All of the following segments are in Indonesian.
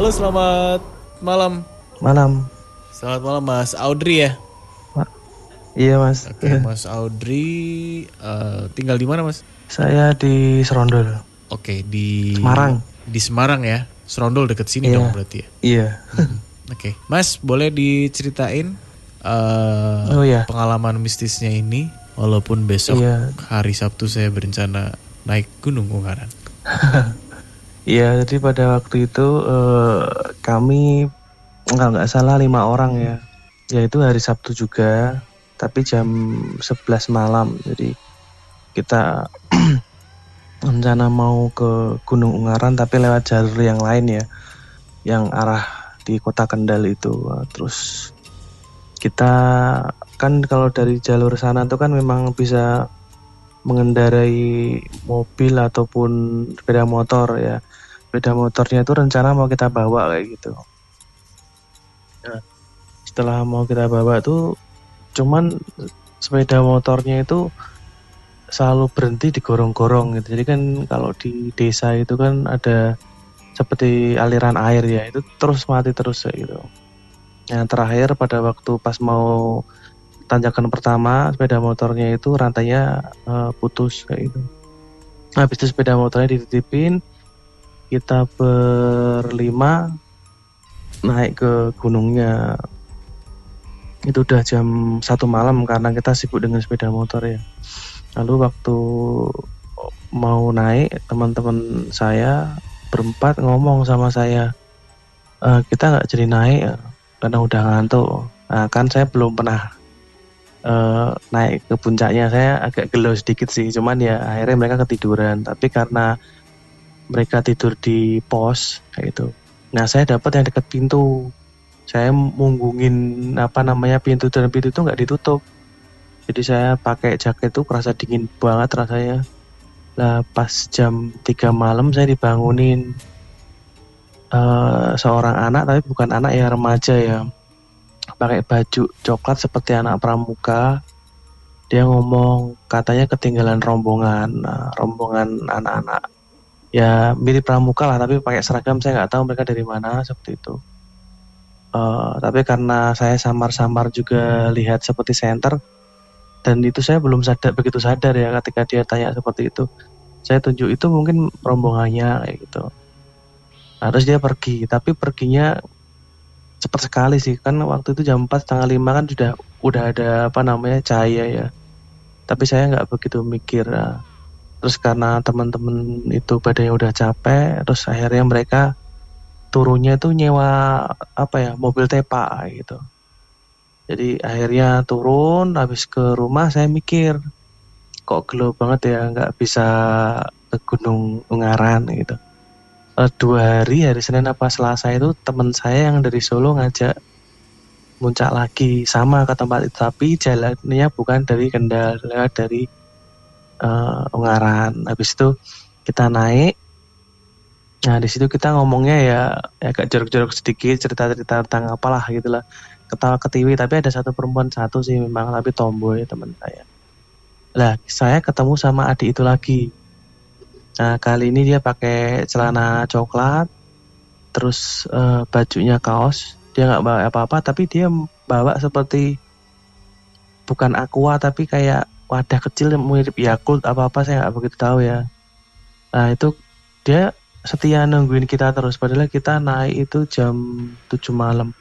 Halo, selamat malam. Malam. Selamat malam Mas Audrey ya. Iya mas. Oke, Mas Audrey tinggal di mana Mas? Saya di Serondol, Oke, di Semarang. Semarang ya. Serondol deket sini dong Iya, berarti ya. iya. Oke, Mas boleh diceritain Oh iya, pengalaman mistisnya ini, walaupun besok iya, hari Sabtu saya berencana naik Gunung Ungaran. iya. Jadi pada waktu itu kami nggak salah 5 orang ya. Yaitu hari Sabtu juga, tapi jam 11 malam. Jadi kita rencana mau ke Gunung Ungaran, tapi lewat jalur yang lain ya, yang arah di Kota Kendal itu. Terus kita kan kalau dari jalur sana tuh kan memang bisa mengendarai mobil ataupun sepeda motor ya. Sepeda motornya itu rencana mau kita bawa kayak gitu. Nah, setelah mau kita bawa tuh cuman sepeda motornya itu selalu berhenti di gorong-gorong gitu. Jadi kan kalau di desa itu kan ada seperti aliran air ya, itu terus mati terus kayak gitu. Yang terakhir pada waktu pas mau tanjakan pertama sepeda motornya itu rantainya putus kayak gitu. Habis itu sepeda motornya dititipin, kita berlima naik ke gunungnya. Itu udah jam 1 malam karena kita sibuk dengan sepeda motor ya. Lalu waktu mau naik, teman-teman saya berempat ngomong sama saya, kita nggak jadi naik ya, karena udah ngantuk. Nah, kan saya belum pernah naik ke puncaknya, saya agak gelo sedikit sih, cuman ya akhirnya mereka ketiduran. Tapi karena mereka tidur di pos kayak gitu, nah saya dapat yang dekat pintu. Saya munggungin pintu, dan pintu itu nggak ditutup. Jadi saya pakai jaket itu kerasa dingin banget rasanya. Lah pas jam 3 malam saya dibangunin seorang anak, tapi bukan anak ya, remaja ya, pakai baju coklat seperti anak pramuka. Dia ngomong katanya ketinggalan rombongan, rombongan anak-anak ya mirip pramuka lah, tapi pakai seragam. Saya nggak tahu mereka dari mana seperti itu. Tapi karena saya samar-samar juga lihat seperti senter, dan itu saya belum begitu sadar ya ketika dia tanya seperti itu. Saya tunjuk itu mungkin rombongannya kayak gitu. Nah, terus dia pergi, tapi perginya cepat sekali sih, kan waktu itu jam 4:30 kan udah ada cahaya ya. Tapi saya nggak begitu mikir. Terus karena teman-teman itu badannya udah capek, terus akhirnya mereka turunnya itu nyewa mobil tepa gitu. Jadi akhirnya turun, habis ke rumah saya mikir, kok gelo banget ya nggak bisa ke Gunung Ungaran gitu. 2 hari, hari Senin apa Selasa itu teman saya yang dari Solo ngajak muncak lagi sama ke tempat itu, tapi jalannya bukan dari Kendal, lewat dari Ungaran. Habis itu kita naik. Nah di situ kita ngomongnya ya agak jorok-jorok sedikit, cerita-cerita tentang apalah gitulah, ketawa ketiwi. Tapi ada satu perempuan satu sih memang, tapi tomboy teman saya. Lah saya ketemu sama adik itu lagi. Nah kali ini dia pakai celana coklat, terus bajunya kaos. Dia nggak bawa apa-apa, tapi dia bawa seperti bukan aqua, tapi kayak wadah kecil yang mirip Yakult apa-apa, saya nggak begitu tahu ya. Nah itu dia setia nungguin kita terus, padahal kita naik itu jam 7 malam.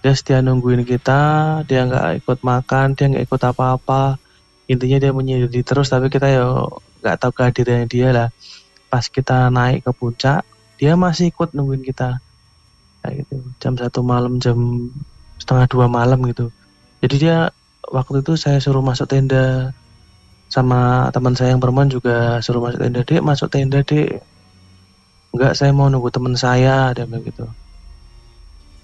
Dia setia nungguin kita, dia nggak ikut makan, dia nggak ikut apa-apa. Intinya dia menyendiri terus, tapi kita ya nggak tahu kehadirannya dia lah. Pas kita naik ke puncak, dia masih ikut nungguin kita. Kayak gitu, jam 1 malam, jam setengah 2 malam gitu. Jadi dia waktu itu saya suruh masuk tenda, sama teman saya yang perempuan juga suruh masuk tenda. Dek, masuk tenda dek. Enggak, saya mau nunggu teman saya, dia bilang gitu.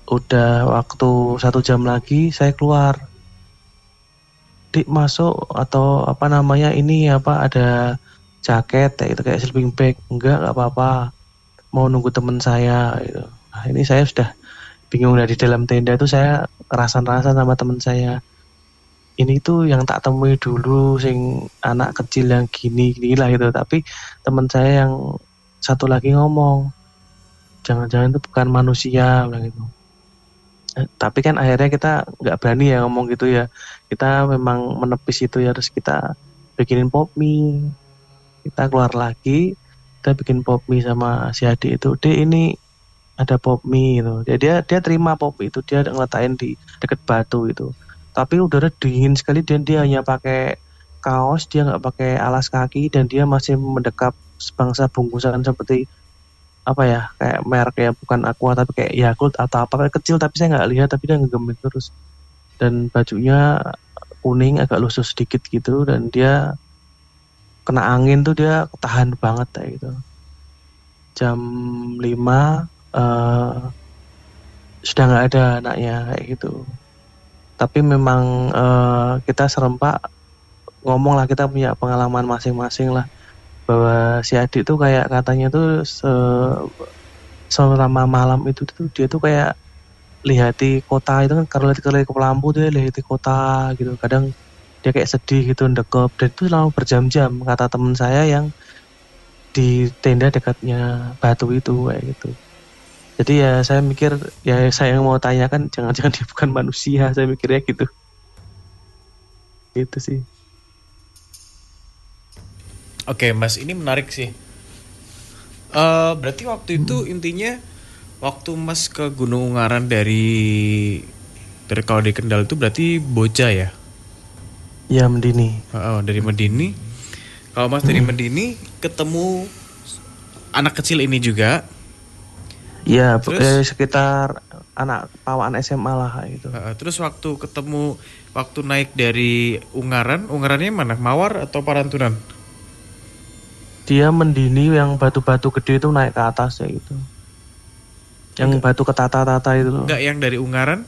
Udah waktu 1 jam lagi saya keluar. Dik, masuk atau ini ada jaket kayak sleeping bag. Enggak apa-apa, mau nunggu teman saya gitu. Nah ini saya sudah bingung. Dari dalam tenda itu saya rasan-rasan sama teman saya. Ini tuh yang tak temui dulu, sing anak kecil yang gini lah gitu. Tapi teman saya yang satu lagi ngomong, jangan-jangan itu bukan manusia bilang gitu. Tapi kan akhirnya kita nggak berani ya ngomong gitu ya, kita memang menepis itu ya, terus kita bikinin pop mie, kita keluar lagi, kita bikin pop mie sama si adik itu, dek ini ada pop mie gitu. Dia terima pop mie itu, dia ngeletain di deket batu itu, tapi udara dingin sekali dan dia hanya pakai kaos, dia nggak pakai alas kaki, dan dia masih mendekap sebangsa bungkusan seperti apa ya, kayak merek ya, bukan Aqua tapi kayak Yakult atau apa, kayak kecil tapi saya nggak lihat, tapi dia ngegemit terus, dan bajunya kuning agak lusuh sedikit gitu, dan dia kena angin tuh dia tahan banget kayak gitu. Jam 5 sudah nggak ada anaknya kayak gitu. Tapi memang kita serempak ngomong lah, kita punya pengalaman masing-masing lah, bahwa si adik tuh kayak katanya tuh selama malam itu tuh dia tuh kayak lihati kota itu kan, kalau lihat ke lampu tuh dia lihati kota gitu. Kadang dia kayak sedih gitu, ndekep, dan itu selama berjam-jam, kata temen saya yang di tenda dekatnya batu itu kayak gitu. Jadi ya saya mikir, ya saya yang mau tanyakan, jangan-jangan dia bukan manusia, saya mikirnya gitu. Gitu sih. Oke, Mas, ini menarik sih. Berarti waktu itu intinya waktu Mas ke Gunung Ungaran dari kalau di Kendal itu berarti bocah ya? Ya Mendini. Dari Medini. Kalau Mas dari Medini ketemu anak kecil ini juga. Ya Terus? sekitar anak pawaan SMA lah gitu. Terus waktu naik dari Ungarannya mana? Mawar atau Parantunan? Dia Mendini yang batu-batu gede itu naik ke atas ya gitu. Yang batu ketata-tata itu loh. Enggak, yang dari Ungaran?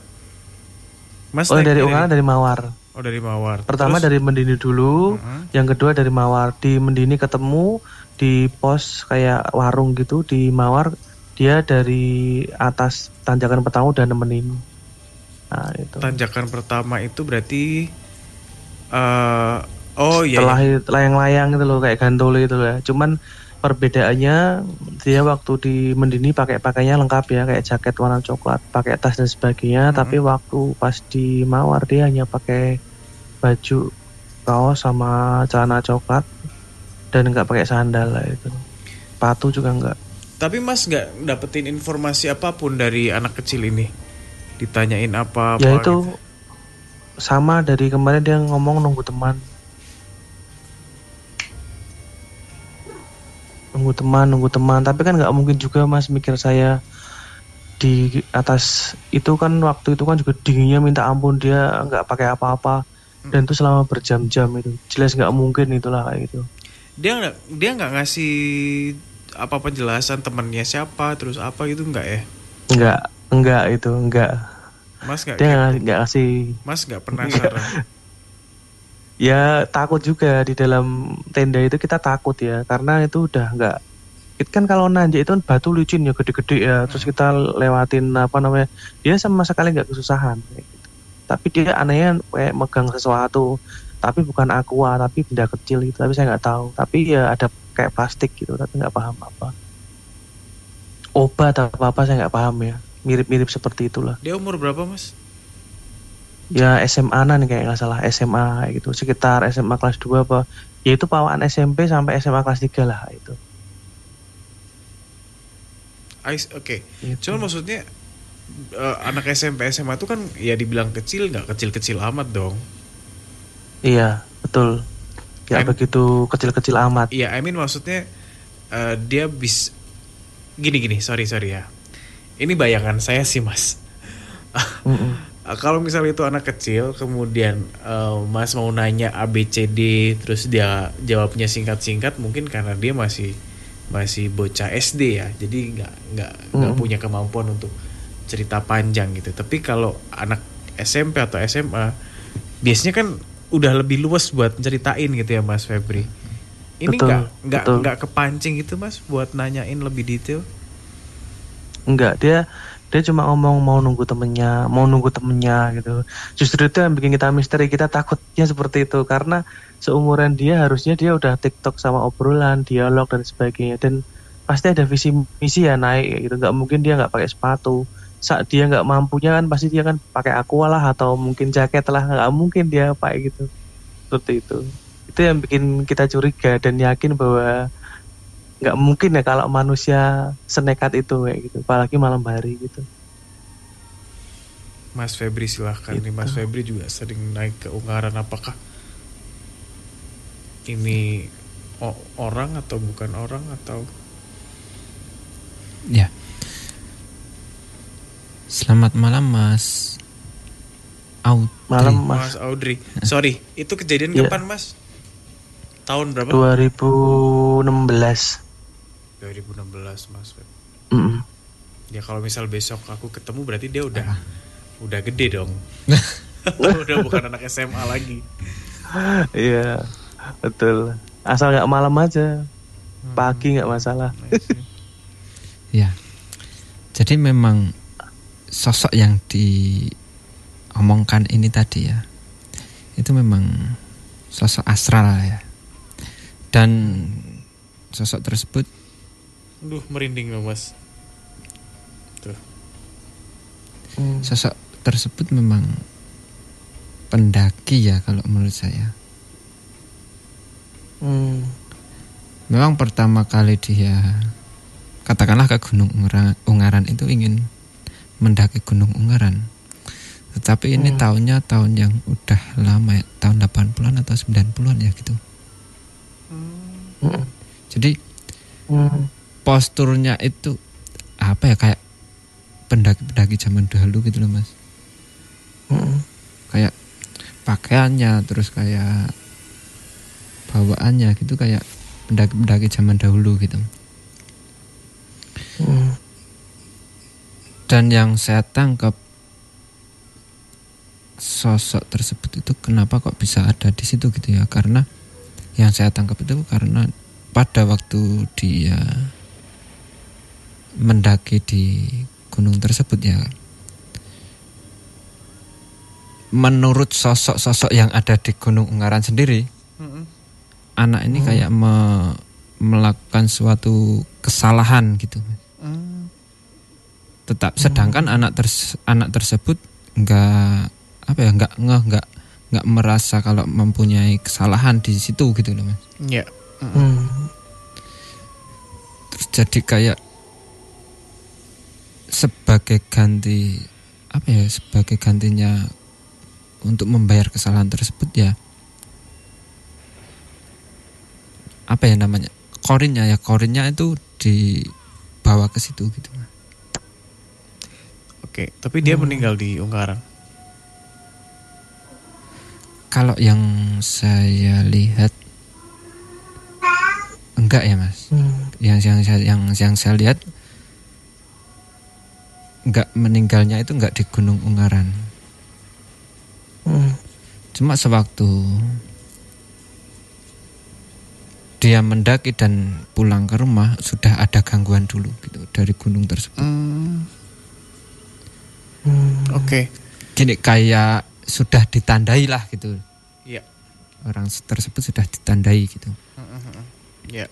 Mas Oh, naik dari Ungaran dari Mawar. Oh, dari Mawar. Pertama Terus? dari Mendini dulu, yang kedua dari Mawar. Di Mendini ketemu di pos kayak warung gitu, di Mawar dia dari atas tanjakan pertama udah nemenin. Nah, itu. Tanjakan pertama itu berarti oh iya. Setelah layang-layang itu loh, kayak gantole itu ya. Cuman perbedaannya dia waktu di Mendini pakainya lengkap ya, kayak jaket warna coklat, pakai tas dan sebagainya. Tapi waktu pas di Mawar dia hanya pakai baju kaos sama celana coklat dan nggak pakai sandal lah itu. Sepatu juga nggak. Tapi Mas nggak dapetin informasi apapun dari anak kecil ini? Ditanyain apa-apa Ya itu gitu? sama dari kemarin dia ngomong nunggu teman. Nunggu teman, tapi kan nggak mungkin juga Mas mikir saya di atas itu kan, waktu itu kan juga dinginnya minta ampun, dia nggak pakai apa-apa dan itu selama berjam-jam, itu jelas nggak mungkin itulah kayak gitu. Dia nggak ngasih apa penjelasan temannya siapa terus apa gitu, nggak ya? Enggak itu enggak. Mas nggak Dia kepo? nggak ngasih. Mas nggak penasaran? Ya takut juga di dalam tenda itu, kita takut ya, karena itu udah nggak, itu kan kalau nanjak itu kan batu licin ya, gede-gede ya, terus kita lewatin apa namanya, dia sama sekali nggak kesusahan kayak gitu. Tapi dia anehnya kayak megang sesuatu, tapi bukan aqua, tapi benda kecil gitu, tapi saya nggak tahu, tapi ya ada kayak plastik gitu, tapi nggak paham apa, obat atau apa saya nggak paham ya, mirip-mirip seperti itulah. Dia umur berapa, Mas? Ya SMA-an kayak nggak salah, SMA gitu, sekitar SMA kelas 2 apa, yaitu pawaan SMP sampai SMA kelas 3 lah itu. Oke. Gitu. Cuman maksudnya anak SMP SMA itu kan ya dibilang kecil, nggak kecil-kecil amat dong. Iya betul, ya begitu kecil-kecil amat. Iya, I mean maksudnya dia gini, sorry ya. Ini bayangan saya sih, Mas. Kalau misalnya itu anak kecil, kemudian Mas mau nanya A B C D, terus dia jawabnya singkat-singkat, mungkin karena dia masih bocah SD ya, jadi nggak punya kemampuan untuk cerita panjang gitu. Tapi kalau anak SMP atau SMA, biasanya kan udah lebih luas buat ceritain gitu ya, Mas Febri. Ini nggak kepancing gitu, Mas, buat nanyain lebih detail? Enggak, dia cuma ngomong mau nunggu temennya gitu. Justru itu yang bikin kita misteri, kita takutnya seperti itu, karena seumuran dia harusnya dia udah TikTok sama obrolan, dialog dan sebagainya, dan pasti ada visi misi ya naik kayak gitu. Nggak mungkin dia nggak pakai sepatu. Saat dia nggak mampunya kan pasti dia kan pakai aqua lah atau mungkin jaket lah, nggak mungkin dia pakai gitu. Seperti itu yang bikin kita curiga dan yakin bahwa nggak mungkin ya kalau manusia senekat itu kayak gitu, apalagi malam hari gitu. Mas Febri silahkan nih, Mas Febri juga sering naik ke Ungaran, apakah ini orang atau bukan orang atau? Ya. Selamat malam Mas Audrey. Malam Mas Audrey. Sorry, itu kejadian kapan Mas? Tahun berapa? 2016 Mas Feb. Mm. Ya kalau misal besok aku ketemu berarti dia udah gede dong. Udah bukan anak SMA lagi. Iya, betul. Asal nggak malam aja, pagi nggak masalah. Ya, jadi memang sosok yang diomongkan ini tadi ya, itu memang sosok astral ya. Dan sosok tersebut, merinding loh Mas. Tuh. Sosok tersebut memang pendaki ya kalau menurut saya. Memang pertama kali dia katakanlah ke Gunung Ungaran itu ingin mendaki Gunung Ungaran. Tetapi ini tahunnya tahun yang udah lama ya, tahun 80-an atau 90-an ya gitu. Jadi posturnya itu apa ya, kayak pendaki-pendaki zaman dahulu gitu loh Mas. Kayak pakaiannya, terus kayak bawaannya gitu kayak pendaki-pendaki zaman dahulu gitu. Dan yang saya tangkap, sosok tersebut itu kenapa kok bisa ada di situ gitu ya, karena yang saya tangkap itu karena pada waktu dia mendaki di gunung tersebut ya, menurut sosok-sosok yang ada di Gunung Ungaran sendiri, anak ini kayak melakukan suatu kesalahan gitu. Sedangkan anak tersebut nggak merasa kalau mempunyai kesalahan di situ gitu loh Mas. Iya. Terus jadi kayak sebagai gantinya untuk membayar kesalahan tersebut ya, apa ya namanya, korinnya itu dibawa ke situ gitu. Oke, tapi dia meninggal di Ungaran. Kalau yang saya lihat enggak ya Mas. Yang saya lihat enggak, meninggalnya itu enggak di Gunung Ungaran. Cuma sewaktu dia mendaki dan pulang ke rumah sudah ada gangguan dulu gitu dari gunung tersebut. Oke. Gini, kayak sudah ditandai lah gitu. Iya. Orang tersebut sudah ditandai gitu. Iya.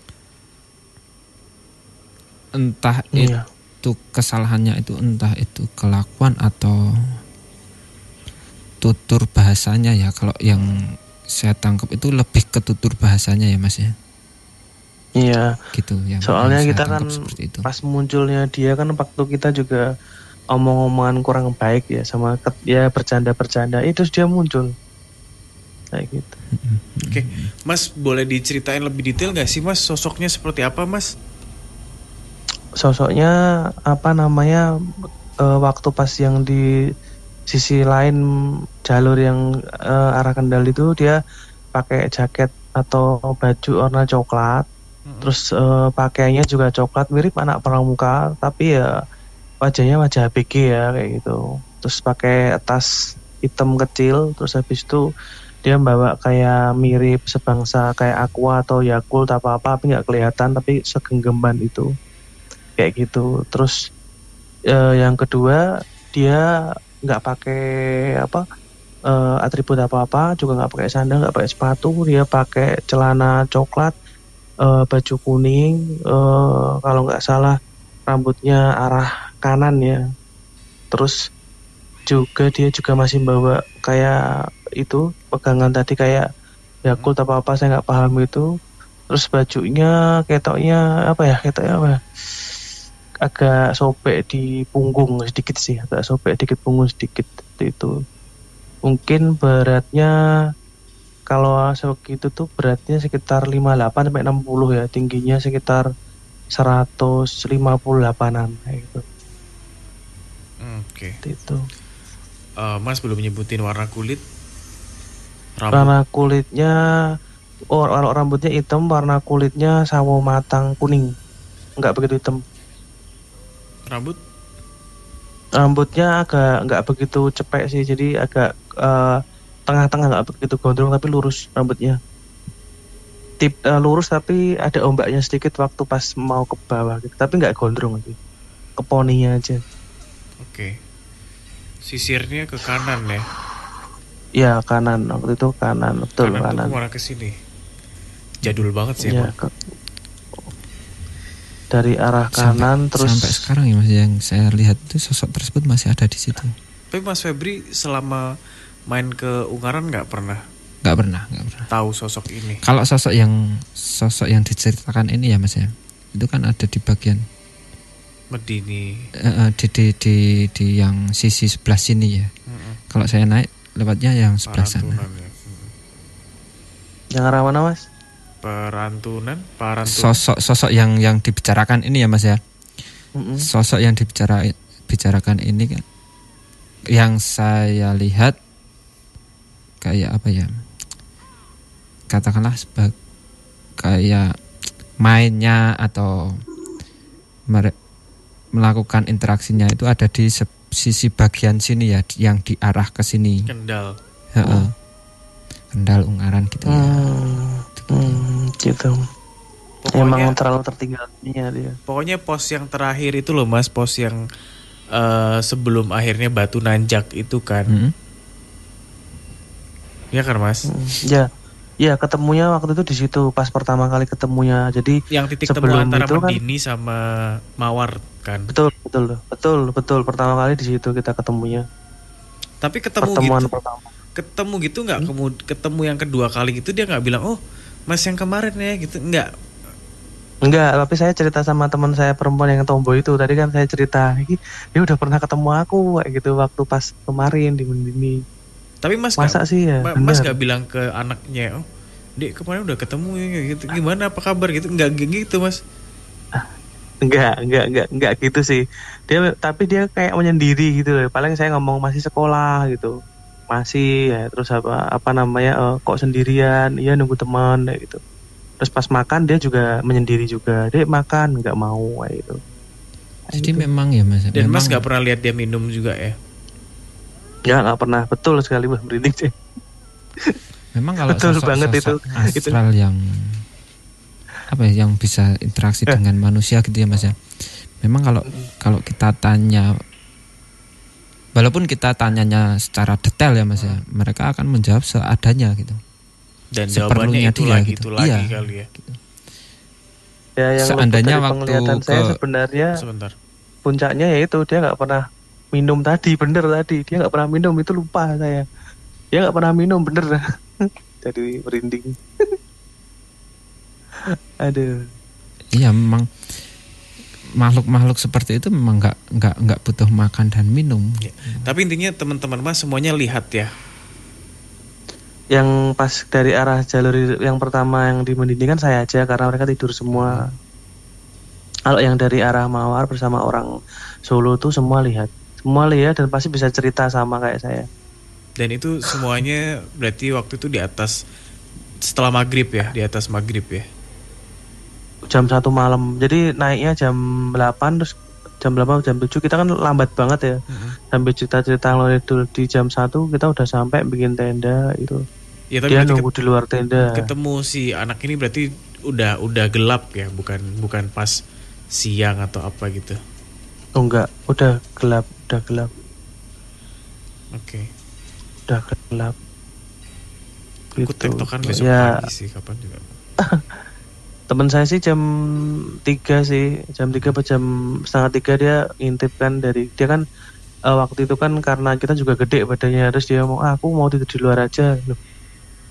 Entah itu kesalahannya itu, entah itu kelakuan atau tutur bahasanya ya. Kalau yang saya tangkap itu lebih ke tutur bahasanya ya Mas ya. Iya. Gitu ya. Soalnya kita kan pas munculnya dia kan waktu kita juga omong-omongan kurang baik ya, sama ya bercanda-bercanda itu dia muncul kayak gitu. Oke, Mas boleh diceritain lebih detail nggak sih Mas, sosoknya seperti apa Mas? Sosoknya apa namanya, waktu pas yang di sisi lain jalur yang arah Kendal itu dia pakai jaket atau baju warna coklat, terus pakaiannya juga coklat mirip anak pramuka, tapi ya wajahnya wajah ABG ya kayak gitu. Terus pakai tas hitam kecil, terus habis itu dia bawa kayak mirip sebangsa kayak Aqua atau Yakult apa-apa, tapi nggak kelihatan, tapi segenggaman itu kayak gitu. Terus yang kedua dia nggak pakai atribut apa-apa, juga nggak pakai sandal, nggak pakai sepatu, dia pakai celana coklat, baju kuning, kalau nggak salah rambutnya arah kanan ya. Terus juga dia juga masih bawa kayak itu pegangan tadi kayak Yakult apa apa saya nggak paham itu. Terus bajunya ketoknya apa ya, ketoknya apa ya? Agak sobek di punggung sedikit sih, agak sobek dikit punggung sedikit itu. Mungkin beratnya kalau segitu tuh beratnya sekitar 58 sampai 60 ya, tingginya sekitar 158-an kayak gitu. Oke. Itu. Mas belum nyebutin warna kulit, rambut. Warna kulitnya kalau rambutnya hitam, warna kulitnya sawo matang kuning. Enggak begitu hitam. Rambut Rambutnya agak nggak begitu cepek sih, jadi agak tengah-tengah, nggak begitu gondrong tapi lurus rambutnya. Lurus tapi ada ombaknya sedikit waktu pas mau ke bawah gitu. Tapi nggak gondrong sih. Ke poninya aja. Oke. Sisirnya ke kanan ya. Ya kanan, waktu itu kanan, betul Kanan tuh kanan. kemana ke sini? Jadul banget sih Ya, emang. dari arah kanan terus sampai sekarang ya Mas, yang saya lihat itu sosok tersebut masih ada di situ. Tapi Mas Febri selama main ke Ungaran nggak pernah Nggak pernah. tahu sosok ini. Kalau sosok yang diceritakan ini ya Mas ya, itu kan ada di bagian Medini. di yang sisi sebelah sini ya. Kalau saya naik lewatnya yang sebelah sana. Ya. yang arah mana Mas? Parantunan. Sosok yang dibicarakan ini ya Mas ya. Sosok yang dibicarakan ini kan, yang saya lihat kayak apa ya? Katakanlah kayak mainnya atau melakukan interaksinya itu ada di sisi bagian sini ya, yang diarah ke sini. Kendal. Kendal Ungaran gitu ya. Gitu. Emang terlalu tertinggalnya dia. Pokoknya pos yang terakhir itu loh Mas, pos yang sebelum akhirnya Batu Nanjak itu kan. Ya kan Mas? Ya ketemunya waktu itu di situ pas pertama kali ketemunya. Jadi yang titik temu antara Medini kan, sama Mawar kan. Betul. Pertama kali di situ kita ketemunya. Tapi ketemu gitu nggak? Ketemu yang kedua kali gitu dia nggak bilang, oh Mas yang kemarin ya gitu, nggak? Enggak, tapi saya cerita sama teman saya perempuan yang tomboy itu. Tadi kan saya cerita, dia udah pernah ketemu aku kayak gitu waktu pas kemarin di Medini. Tapi Mas masa sih ya? Mas nggak bilang ke anaknya, oh Dek kemarin udah ketemu ya gitu, gimana apa kabar gitu? Nggak gitu Mas? Enggak gitu sih. Tapi dia kayak menyendiri gitu. Paling saya ngomong masih sekolah gitu, masih ya, terus apa namanya kok sendirian? Iya nunggu teman kayak gitu. Terus pas makan dia juga menyendiri juga, Dek makan nggak mau kayak gitu. Jadi gitu. Memang ya Mas. Dan Mas nggak pernah lihat dia minum juga ya? Ya nggak pernah, betul sekali Mas, merinding sih. Memang kalau betul banget itu astral yang apa ya, yang bisa interaksi dengan manusia gitu ya Mas ya. Memang kalau kita tanya, walaupun kita tanyanya secara detail ya Mas ya, mereka akan menjawab seadanya gitu. Dan jawabannya itu lagi gitu. Iya, kali ya. Gitu. Ya yang seandainya waktu saya sebenarnya sebentar. Puncaknya ya itu dia nggak pernah minum tadi, bener tadi dia nggak pernah minum, itu lupa saya. Dia nggak pernah minum bener. Jadi merinding. Aduh. Iya memang makhluk seperti itu memang nggak butuh makan dan minum. Ya. Tapi intinya teman-teman Mas semuanya lihat ya. Yang pas dari arah jalur yang pertama yang di Medini kan saya aja karena mereka tidur semua. Kalau yang dari arah Mawar bersama orang Solo tuh semua lihat dan pasti bisa cerita sama kayak saya. Dan itu semuanya berarti waktu itu di atas setelah maghrib ya, di atas maghrib ya. Jam 1 malam. Jadi naiknya jam 8 terus jam 8 jam 7 kita kan lambat banget ya. Sampai cerita-cerita itu di jam 1 kita udah sampai bikin tenda itu. Ya, tapi dia nunggu di luar tenda. Ketemu si anak ini berarti udah gelap ya, bukan pas siang atau apa gitu. Oh enggak, udah gelap. Oke. Udah gelap. Aku tektokan besok ya. pagi sih, kapan juga. Temen saya sih jam 3 sih, jam 3 atau jam setengah 3 dia ngintip kan dari dia kan waktu itu kan karena kita juga gede badannya, terus dia mau aku mau tidur di luar aja. Loh,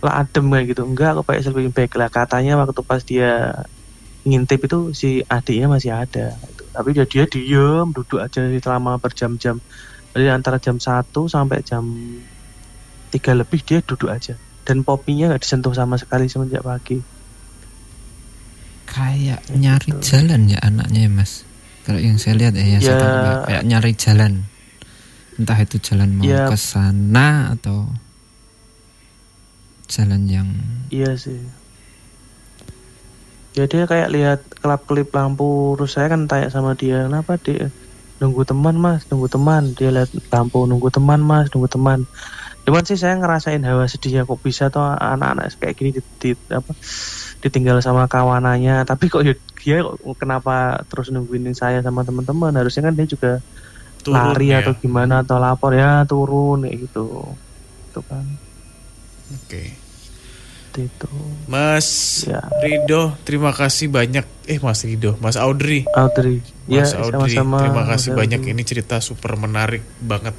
lah adem kayak gitu. Enggak, aku pakai sleeping bag lah. Katanya waktu pas dia ngintip itu si adiknya masih ada gitu. Tapi dia diem duduk aja selama berjam-jam. Jadi antara jam 1 sampai jam 3 lebih dia duduk aja. Dan popinya nggak disentuh sama sekali semenjak pagi. Kayak nyari gitu. jalan ya anaknya ya Mas. Kalau yang saya lihat ya, saya tangkap ya, kayak nyari jalan. Entah itu jalan mau Ya. ke sana atau jalan yang Iya sih. Ya dia kayak lihat kelap-kelip lampu, terus saya kan tanya sama dia, kenapa dia nunggu teman mas, nunggu teman. Dia lihat lampu, nunggu teman mas, nunggu teman. Cuman sih saya ngerasain hawa sedihnya, kok bisa tuh anak-anak kayak gini ditinggal sama kawanannya. Tapi kok dia kok kenapa terus nungguin saya sama teman-teman? Harusnya kan dia juga Turun lari ya. atau gimana atau lapor ya turun kayak gitu. Itu kan. Oke. Itu. Mas Ya. Rido, terima kasih banyak. Mas Rido, Mas Audrey. Audrey. Mas Ya, Audrey, sama-sama. terima kasih Mas banyak. Audrey. Ini cerita super menarik banget.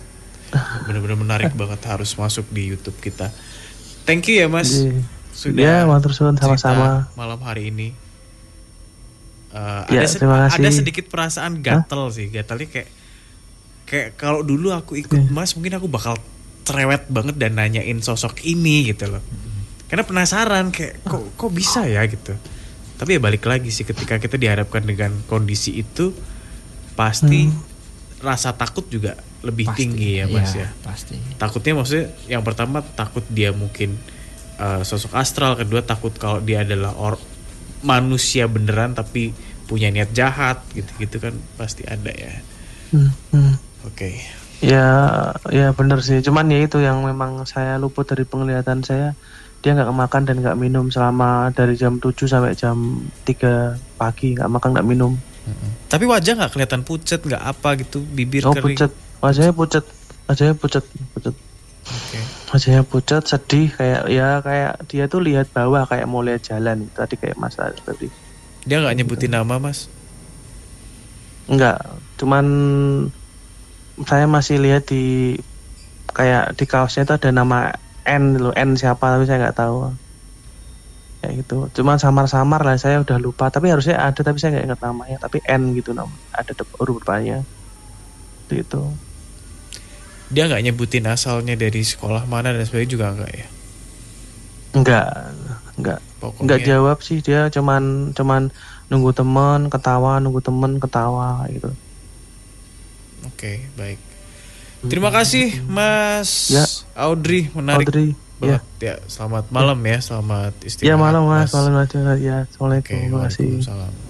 Benar-benar menarik banget, harus masuk di YouTube kita. Thank you ya Mas. Iya. Sudah Ya, matur suwun cerita sama-sama. malam hari ini. Ya, terima kasih. Ada sedikit perasaan gatel sih. Gatelnya kayak kalau dulu aku ikut Mas, mungkin aku bakal cerewet banget dan nanyain sosok ini gitu loh. Karena penasaran kayak kok bisa ya gitu. Tapi ya balik lagi sih, ketika kita dihadapkan dengan kondisi itu pasti rasa takut juga lebih tinggi ya Mas ya. Pasti. Takutnya maksudnya yang pertama takut dia mungkin sosok astral, kedua takut kalau dia adalah manusia beneran tapi punya niat jahat gitu-gitu kan pasti ada ya. Oke. Ya benar sih. Cuman ya itu yang memang saya luput dari penglihatan saya. Dia nggak makan dan nggak minum selama dari jam 7 sampai jam 3 pagi. Nggak makan, nggak minum. Tapi wajah nggak kelihatan pucet, nggak apa gitu, bibir kering. Pucet. Wajahnya pucet. Oke. Wajahnya pucet, sedih, kayak dia tuh lihat bawah, kayak mau lihat jalan. Tadi kayak Mas tadi. Dia nggak nyebutin nama Mas? Enggak, cuman saya masih lihat kayak di kaosnya itu ada nama N loh, N siapa tapi saya nggak tahu. Kayak gitu. Cuman samar-samar lah, saya udah lupa. Tapi harusnya ada tapi saya nggak ingat namanya. Tapi N gitu nama, ada huruf depannya. Gitu. Dia nggak nyebutin asalnya dari sekolah mana dan sebagainya juga nggak ya? Enggak Pokoknya jawab sih, dia cuman nunggu teman ketawa gitu. Oke, baik. Terima kasih Mas Audrey, menarik banget ya. Selamat malam ya, selamat istirahat. Ya malam Mas, malam aja ya. Assalamualaikum. Oke, Terima kasih. waalaikumsalam.